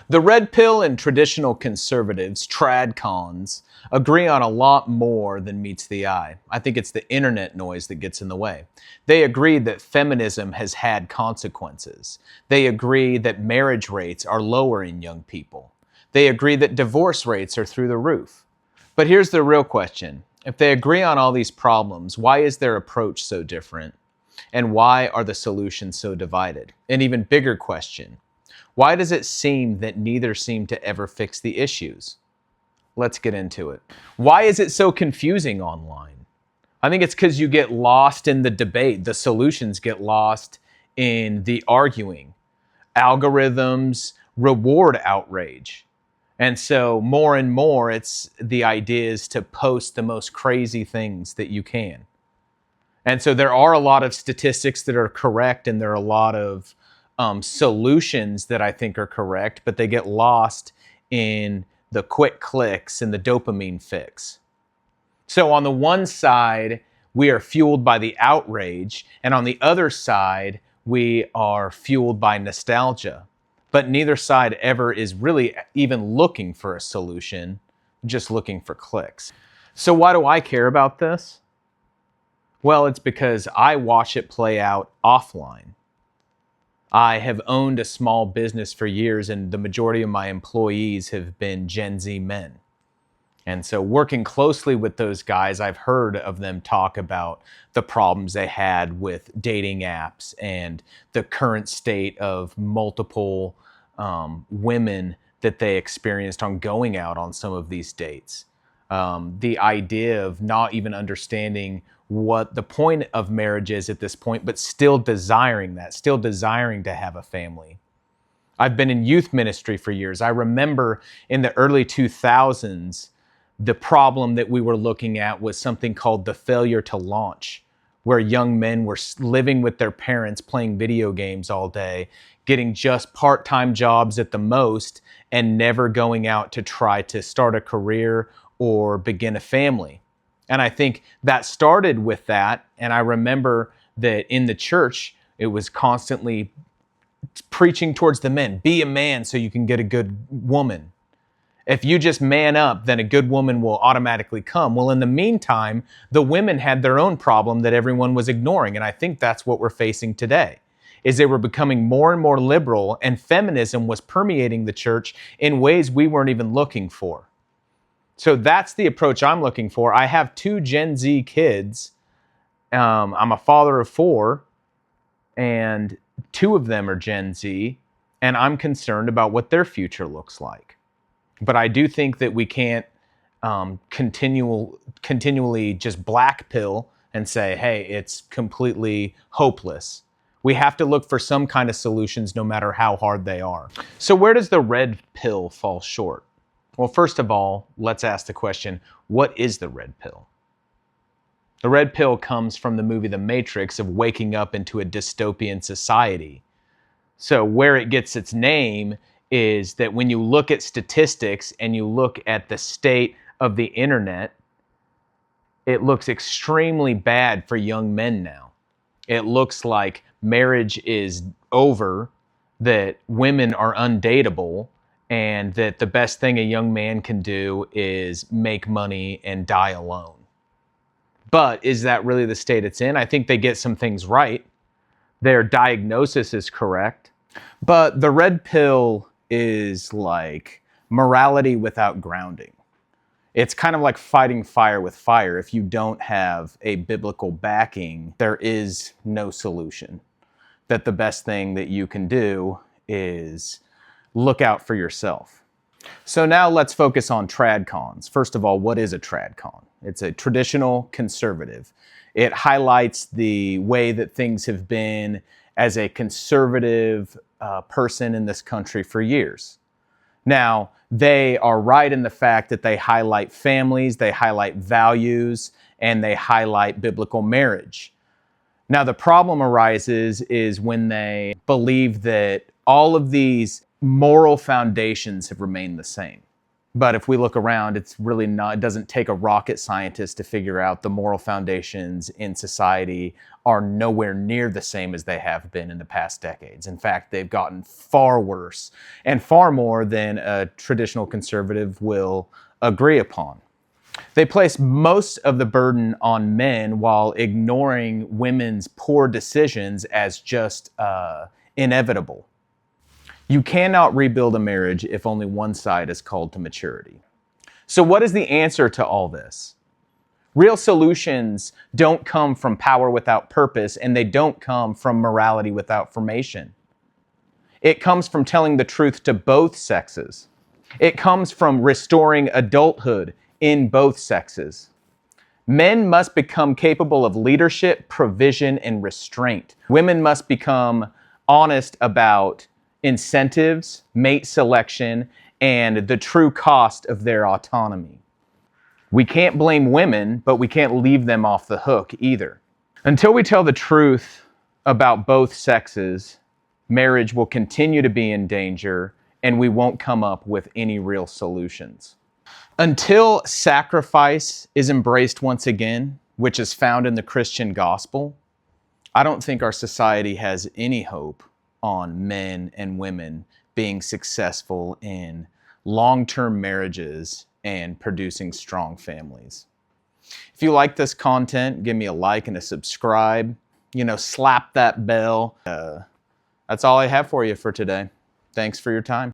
The red pill and traditional conservatives, tradcons, agree on a lot more than meets the eye. I think it's the internet noise that gets in the way. They agree that feminism has had consequences. They agree that marriage rates are lower in young people. They agree that divorce rates are through the roof. But here's the real question. If they agree on all these problems, why is their approach so different? And why are the solutions so divided? An even bigger question. Why does it seem that neither seem to ever fix the issues? Let's get into it. Why is it so confusing online? I think it's because you get lost in the debate. The solutions get lost in the arguing. Algorithms reward outrage. And so more and more, it's the idea is to post the most crazy things that you can. And so there are a lot of statistics that are correct, and there are a lot of solutions that I think are correct, but they get lost in the quick clicks and the dopamine fix. So on the one side, we are fueled by the outrage, and on the other side, we are fueled by nostalgia. But neither side ever is really even looking for a solution, just looking for clicks. So why do I care about this? Well, it's because I watch it play out offline. I have owned a small business for years, and the majority of my employees have been Gen Z men. And so working closely with those guys, I've heard of them talk about the problems they had with dating apps and the current state of multiple women that they experienced on going out on some of these dates. The idea of not even understanding what the point of marriage is at this point, but still desiring that, still desiring to have a family. I've been in youth ministry for years. I remember in the early 2000s, the problem that we were looking at was something called the failure to launch, where young men were living with their parents, playing video games all day, getting just part-time jobs at the most, and never going out to try to start a career or begin a family. And I think that started with that. And I remember that in the church, it was constantly preaching towards the men. Be a man so you can get a good woman. If you just man up, then a good woman will automatically come. Well, in the meantime, the women had their own problem that everyone was ignoring. And I think that's what we're facing today, is they were becoming more and more liberal, and feminism was permeating the church in ways we weren't even looking for. So that's the approach I'm looking for. I have 2 Gen Z kids. I'm a father of 4, and 2 of them are Gen Z, and I'm concerned about what their future looks like. But I do think that we can't continually just black pill and say, hey, it's completely hopeless. We have to look for some kind of solutions no matter how hard they are. So where does the red pill fall short? Well, first of all, let's ask the question, what is the red pill? The red pill comes from the movie The Matrix, of waking up into a dystopian society. So where it gets its name is that when you look at statistics and you look at the state of the internet, it looks extremely bad for young men now. It looks like marriage is over, that women are undateable, and that the best thing a young man can do is make money and die alone. But is that really the state it's in? I think they get some things right. Their diagnosis is correct. But the red pill is like morality without grounding. It's kind of like fighting fire with fire. If you don't have a biblical backing, there is no solution. That the best thing that you can do is look out for yourself. So now let's focus on tradcons. First of all, what is a tradcon? It's a traditional conservative. It highlights the way that things have been as a conservative person in this country for years. Now, they are right in the fact that they highlight families, they highlight values, and they highlight biblical marriage. Now, the problem arises is when they believe that all of these moral foundations have remained the same. But if we look around, it's really not, it doesn't take a rocket scientist to figure out the moral foundations in society are nowhere near the same as they have been in the past decades. In fact, they've gotten far worse and far more than a traditional conservative will agree upon. They place most of the burden on men while ignoring women's poor decisions as just inevitable. You cannot rebuild a marriage if only one side is called to maturity. So what is the answer to all this? Real solutions don't come from power without purpose, and they don't come from morality without formation. It comes from telling the truth to both sexes. It comes from restoring adulthood in both sexes. Men must become capable of leadership, provision, and restraint. Women must become honest about incentives, mate selection, and the true cost of their autonomy. We can't blame women, but we can't leave them off the hook either. Until we tell the truth about both sexes, marriage will continue to be in danger, and we won't come up with any real solutions. Until sacrifice is embraced once again, which is found in the Christian gospel, I don't think our society has any hope on men and women being successful in long-term marriages and producing strong families. If you like this content, give me a like and a subscribe. Slap that bell. That's all I have for you for today. Thanks for your time.